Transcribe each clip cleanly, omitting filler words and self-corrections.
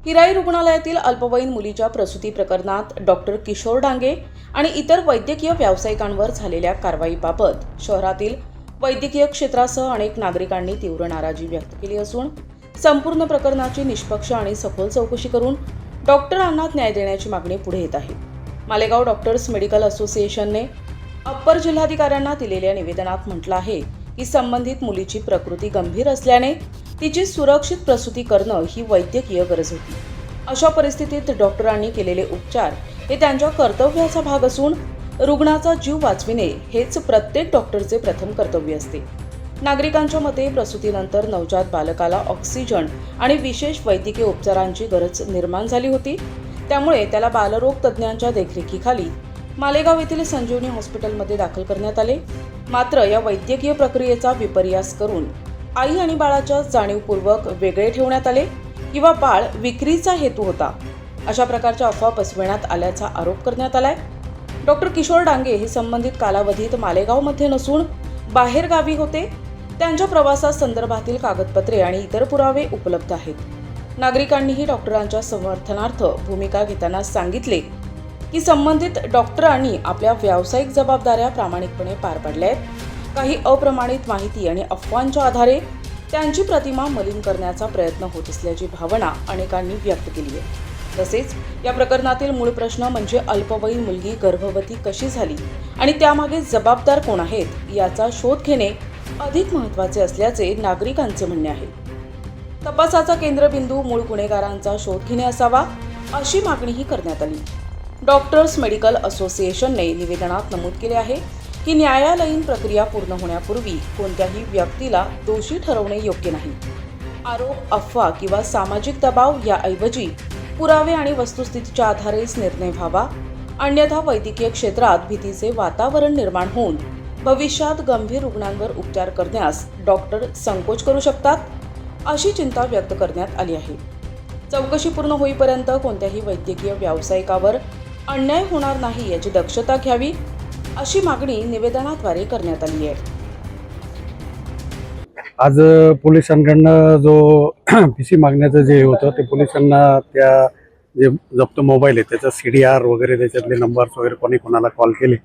हिराई रुग्णालयातील अल्पवयीन मुलीच्या प्रसूती प्रकरणात डॉक्टर किशोर डांगे आणि इतर वैद्यकीय व्यावसायिकांवर झालेल्या कारवाईबाबत शहरातील वैद्यकीय क्षेत्रासह अनेक नागरिकांनी तीव्र नाराजी व्यक्त केली असून संपूर्ण प्रकरणाची निष्पक्ष आणि सखोल चौकशी करून डॉक्टरांना न्याय देण्याची मागणी पुढे येत आहे। मालेगाव डॉक्टर्स मेडिकल असोसिएशनने अप्पर जिल्हाधिकाऱ्यांना दिलेल्या निवेदनात म्हटलं आहे की संबंधित मुलीची प्रकृती गंभीर असल्याने तिची सुरक्षित प्रसूती करणं ही वैद्यकीय गरज होती। अशा परिस्थितीत डॉक्टरांनी केलेले उपचार हे त्यांच्या कर्तव्याचा भाग असून रुग्णाचा जीव वाचविणे हेच प्रत्येक डॉक्टरचे प्रथम कर्तव्य असते। नागरिकांच्या मते प्रसूतीनंतर नवजात बालकाला ऑक्सिजन आणि विशेष वैद्यकीय उपचारांची गरज निर्माण झाली होती। त्यामुळे त्याला बालरोग तज्ज्ञांच्या देखरेखीखाली मालेगाव येथील संजीवनी हॉस्पिटलमध्ये दाखल करण्यात आले। मात्र या वैद्यकीय प्रक्रियेचा विपर्यास करून आई आणि बाळाच्या जाणीवपूर्वक वेगळे ठेवण्यात आले किंवा बाळ विक्रीचा हेतू होता अशा प्रकारच्या अफवा पसरविण्यात आल्याचा आरोप करण्यात आलाय। डॉक्टर किशोर डांगे हे संबंधित कालावधीत मालेगावमध्ये नसून बाहेर गावी होते। त्यांच्या प्रवासासंदर्भातील कागदपत्रे आणि इतर पुरावे उपलब्ध आहेत। नागरिकांनीही डॉक्टरांच्या समर्थनार्थ भूमिका घेताना सांगितले की संबंधित डॉक्टरांनी आपल्या व्यावसायिक जबाबदाऱ्या प्रामाणिकपणे पार पाडल्या आहेत। काही अप्रमाणित माहिती आणि अफवांच्या आधारे त्यांची प्रतिमा मलिन करण्याचा प्रयत्न होत असल्याची भावना अनेकांनी व्यक्त केली आहे। तसेच या प्रकरणातील मूळ प्रश्न म्हणजे अल्पवयीन मुलगी गर्भवती कशी झाली आणि त्यामागे जबाबदार कोण आहेत याचा शोध घेणे अधिक महत्त्वाचे असल्याचे नागरिकांचे म्हणणे आहे। तपासाचा केंद्रबिंदू मूळ गुन्हेगारांचा शोध घेणे असावा अशी मागणीही करण्यात आली। डॉक्टर्स मेडिकल असोसिएशनने निवेदनात नमूद केले आहे की न्यायालयीन प्रक्रिया पूर्ण होण्यापूर्वी कोणत्याही व्यक्तीला दोषी ठरवणे योग्य नाही। आरोप, अफवा किंवा सामाजिक दबाव याऐवजी पुरावे आणि वस्तुस्थितीच्या आधारेच निर्णय व्हावा, अन्यथा वैद्यकीय क्षेत्रात भीतीचे वातावरण निर्माण होऊन भविष्यात गंभीर रुग्णांवर उपचार करण्यास डॉक्टर संकोच करू शकतात अशी चिंता व्यक्त करण्यात आली आहे। चौकशी पूर्ण होईपर्यंत कोणत्याही वैद्यकीय व्यावसायिकावर अन्याय होणार नाही याची दक्षता घ्यावी अशी मागणी निवेदनाद्वारे करण्यात आली आहे। आज पोलिसांकडनं जो पीसी मागण्याचं जे होतं ते पोलिसांना त्या जे जप्त मोबाईल आहे त्याचा CDR वगैरे त्याच्यातले नंबर्स वगैरे कोणी कोणाला कॉल केले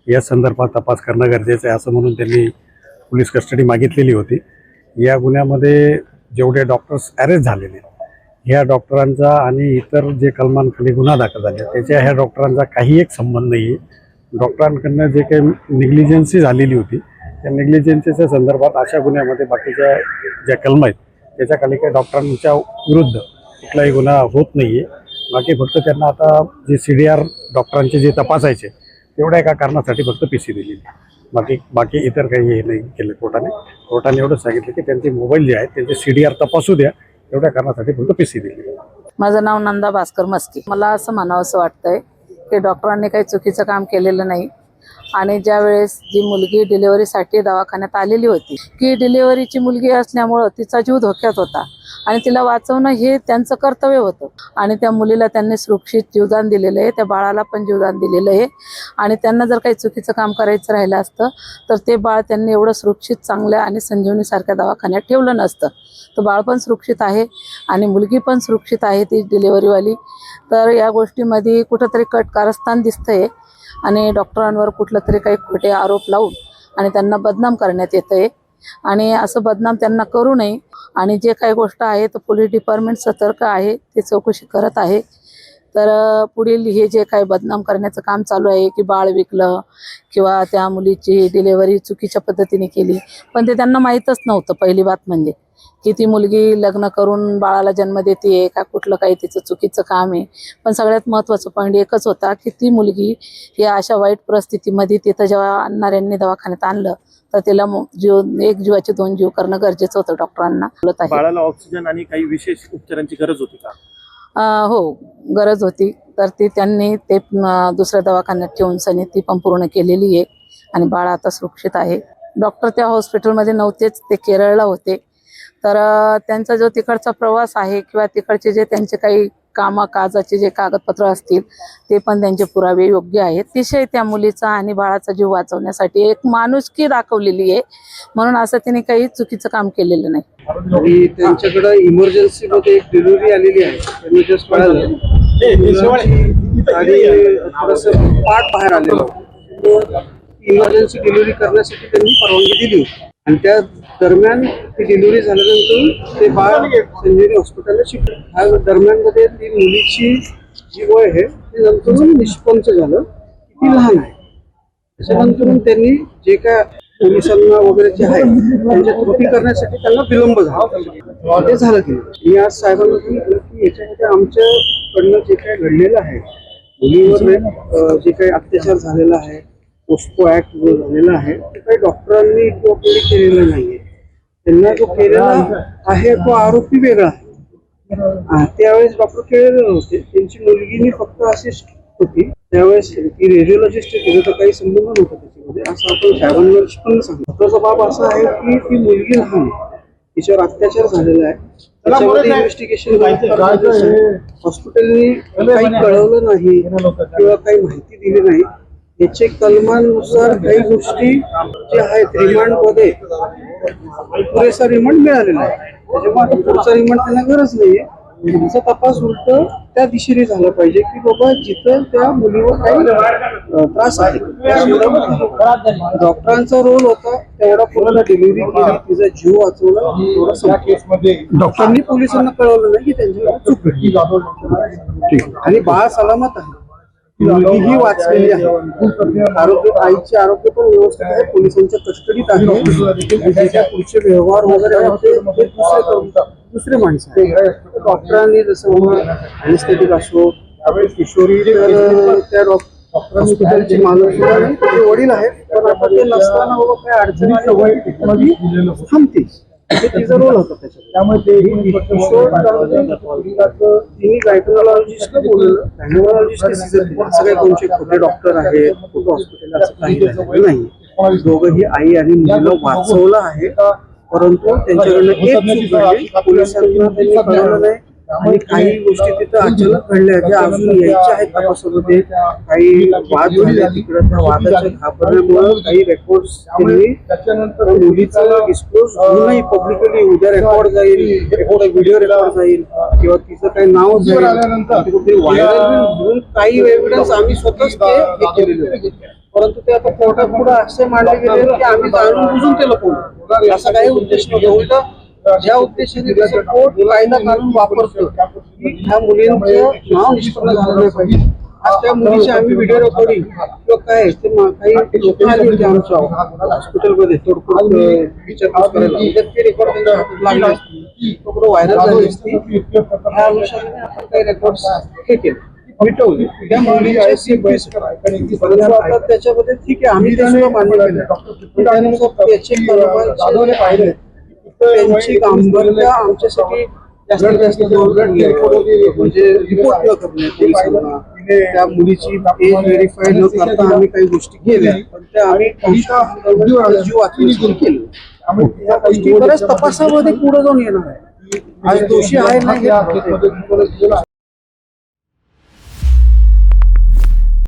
या संदर्भात तपास करणं गरजेचं आहे असं म्हणून त्यांनी पोलीस कस्टडी मागितलेली होती। या गुन्ह्यामध्ये जेवढे डॉक्टर्स अरेस्ट झालेले ह्या डॉक्टरांचा आणि इतर जे कलमांखाली गुन्हा दाखल झाले त्याच्या ह्या डॉक्टरांचा काही एक संबंध नाही आहे। डॉक्टरांकडनं जे काही निग्लिजन्सी झालेली होती त्या निग्लिजन्सीच्या संदर्भात अशा गुन्ह्यामध्ये बाकीच्या ज्या कलम आहेत त्याच्या खाली काही डॉक्टरांच्या विरुद्ध कुठलाही गुन्हा होत नाही आहे। बाकी फक्त त्यांना आता जे CDR डॉक्टरांचे जे तपासायचे तेवढ्या एका कारणासाठी फक्त PC दिलेली, बाकी इतर काही हे नाही केलं। कोर्टाने एवढं सांगितलं की त्यांचे मोबाईल जे आहेत त्यांचे CDR तपासू द्या, एवढ्या कारणासाठी फक्त PC दिली। माझं नाव नंदा भास्कर मस्के। मला असं म्हणावंसं वाटतंय की डॉक्टरांनी काही चुकीचं काम केलेलं नाही आणि ज्या वेळेस जी मुलगी डिलिव्हरीसाठी दवाखान्यात आलेली होती की डिलिव्हरीची मुलगी असल्यामुळं तिचा जीव धोक्यात होता आणि तिला वाचवणं हे त्यांचं कर्तव्य होतं आणि त्या मुलीला त्यांनी सुरक्षित जीवदान दिलेलं आहे, त्या बाळाला पण जीवदान दिलेलं आहे आणि त्यांना जर काही चुकीचं काम करायचं राहिलं असतं तर ते बाळ त्यांनी एवढं सुरक्षित चांगल्या आणि संजीवनीसारख्या दवाखान्यात ठेवलं नसतं। तर बाळ पण सुरक्षित आहे आणि मुलगी पण सुरक्षित आहे ती डिलिव्हरीवाली। तर या गोष्टीमध्ये कुठंतरी कारस्थान दिसतंय आणि डॉक्टरांवर कुठलं तरी काही खोटे आरोप लावून आणि त्यांना बदनाम करण्यात येतंय आणि असं बदनाम त्यांना करू नये आणि जे काही गोष्ट आहे तर पोलीस डिपार्टमेंट सतर्क आहे, ते चौकशी करत आहे। तर पुढील हे जे काही बदनाम करण्याचं काम चालू आहे की बाळ विकलं किंवा त्या मुलीची डिलिव्हरी चुकीच्या पद्धतीने केली, पण ते त्यांना माहीतच नव्हतं। पहिली बात म्हणजे की ती मुलगी लग्न करून बाळाला जन्म देते का कुठलं काही तिचं चुकीचं काम आहे। पण सगळ्यात महत्त्वाचं पॉईंट एकच होता की ती मुलगी ही अशा वाईट परिस्थितीमध्ये तिथं जेव्हा आणणाऱ्यांनी दवाखान्यात आणलं तर तिला एक जीवाचे 2 जीव करणं गरजेचं होतं डॉक्टरांना। बाळाला ऑक्सिजन आणि काही विशेष उपचारांची गरज होती का? हो, गरज होती। तर त्यांनी ते दुसऱ्या दवाखान्यात ठेवून सनी ती पण पूर्ण केलेली आहे आणि बाळ आता सुरक्षित आहे। डॉक्टर त्या हॉस्पिटलमध्ये नव्हतेच, ते केरळला होते। तर त्यांचा जो तिकडचा प्रवास आहे किंवा तिकडचे जे त्यांचे काही कामाकाजाचे जे कागदपत्र असतील ते पण त्यांचे पुरावे योग्य आहेत. अतिशय त्या मुलीचा आणि बाळाचा जीव वाचवण्यासाठी एक माणुसकी दाखवलेली आहे, म्हणून असं तिने काही चुकीचं काम केलेलं नाही. आणि त्यांच्याकडे इमर्जन्सी मध्ये एक डिलिव्हरी आलेली आहे, त्यांनी जस्ट कळालं आणि थोडंसं पाठ बाहेर आलेलं. इमर्जन्सी डिलिव्हरी करण्यासाठी त्यांनी परवानगी दिली आणि त्या दरम्यान ती डिलिव्हरी झाल्यानंतर ते बाळ संजीवनी हॉस्पिटलला शिफ्ट. ह्या दरम्यान मध्ये ती मुलीची जी वय आहे ती नंतर निष्पंच झालं, ती लहान आहे. त्याच्यानंतर त्यांनी जे काय पोलिसांना वगैरे जे आहे त्यांच्या त्रुटी करण्यासाठी त्यांना विलंब झाला. ते झालं की मी आज साहेबांना सांगितलं की याच्यामध्ये आमच्याकडनं जे काय घडलेलं आहे, मुलीवर जे काही अत्याचार झालेला आहे, पोस्को ऍक्ट जो झालेला आहे, ते काही डॉक्टरांनी किंवा कोणी केलेलं नाहीये. त्यांना जो केलेला आहे तो आरोपी वेगळा आहे. त्यावेळेस डॉक्टर केलेले नव्हते, त्यांची मुलगीनी फक्त असिस्ट होती. त्यावेळेस ती रेडिओलॉजिस्ट तिथे तर काही संबंध नव्हता त्याच्यामध्ये, असं आपण साहेबांना पण सांगतो. त्याचा बाब असा आहे की ती मुलगी लहान आहे, तिच्यावर अत्याचार झालेला आहे, त्याच्यामध्ये इन्व्हेस्टिगेशन हॉस्पिटलनी काही कळवलं नाही किंवा काही माहिती दिली नाही. याचे कलमानुसार काही गोष्टी ज्या आहेत रिमांड मध्ये पुरेसा रिमांड मिळालेला आहे, त्याच्यामुळे पुढचा रिमांड त्यांना गरज नाहीये. त्यांचा तपास उलट त्या दिशेने झाला पाहिजे की बाबा जिथं त्या मुलीवर काही त्रास आहे डॉक्टरांचा रोल होता तेवढा पूर्ण डिलिव्हरी केली, तिचा जीव वाचवला, तेवढा संपला. डॉक्टरांनी पोलिसांना कळवलं नाही की त्यांच्याकडे चूक घडली आणि बाळ सलामत आहे, मुलगीही वाचलेली आहे, आरोग्य आईचे आरोग्य पण व्यवस्थित आहे, पोलिसांच्या कस्टडीत आहे. जे काय पुढचे व्यवहार वगैरे आहेत ते दुसरे माणसं आहे. डॉक्टरांनी जसं अॅनेस्थेटिक असो किशोरी तर त्या हॉस्पिटलची मालक त्याचे वडील आहेत, पण आता ते नसताना बाबा काय अडचणी थांबते, हे तिचा रोल होता त्याच्यामध्ये. तिने गायकोलॉजिस्टला बोलवलं, गायकोलॉजिस्ट असं काही कोणते खोटे डॉक्टर आहेत, खोटं हॉस्पिटल असं काही झालेलं नाही. दोघंही आई आणि मुलीला वाचवलं आहे, परंतु त्यांच्याकडनं एक चूक घडली, पोलिसांना त्यांनी कळवलं नाही आणि काही गोष्टी तिथं अचानक घडल्या ज्या अजून यायच्या आहेत तपासामध्ये. काही वाद झाले तिकडं, त्या वादाच्या घाबरल्यामुळे काही रेकॉर्ड्स त्यांनी मुलीचं डिस्क्लोज होऊ नये पब्लिकली, उद्या रेकॉर्ड जाईल, व्हिडिओ रेकॉर्ड जाईल किंवा तिचं काही नाव जाईल, कुठे व्हायरल म्हणून काही एव्हिडन्स आम्ही स्वतःच ते हे केलेले होते. परंतु ते आता कोर्टात पुढे असे मांडले गेले की आम्ही जाणून बुजून ते लपवलं, असा काही उद्देश नव्हता. उलट ज्या उद्देशाने कोर्ट कायदा कानून वापरतो ह्या मुलींचं नाव निष्पन्न झालं नाही पाहिजे. आज त्या मुलीची आम्ही व्हिडिओ रेकॉर्डिंग किंवा काय ते काही लोक आले होते आमच्या हॉस्पिटलमध्ये तोडफोड विचारपूस करायला, ते रेकॉर्ड त्यांच्या हातात लागले असते, तो व्हायरल झाली असती. ह्या अनुषंगाने आपण काही रेकॉर्ड हे केले मिटवले. त्या मुलीची परंतु आता त्याच्यामध्ये ठीक आहे, आम्ही ते सुद्धा मान्य केलं. त्यानुसार त्याचे कलम पाहिले, त्यांची गांभीर्यता आमच्यासाठी जास्तीत जास्त म्हणजे रिपोर्ट न करणे पोलिसांना, त्या मुलीची एज व्हेरीफाय न करता आम्ही काही गोष्टी केल्या, पण त्या आम्ही जीव वाचवण्यासाठी केलं. त्या गोष्टी बऱ्याच तपासामध्ये पुढे जाऊन येणार आहे. आज दोषी आहे नाही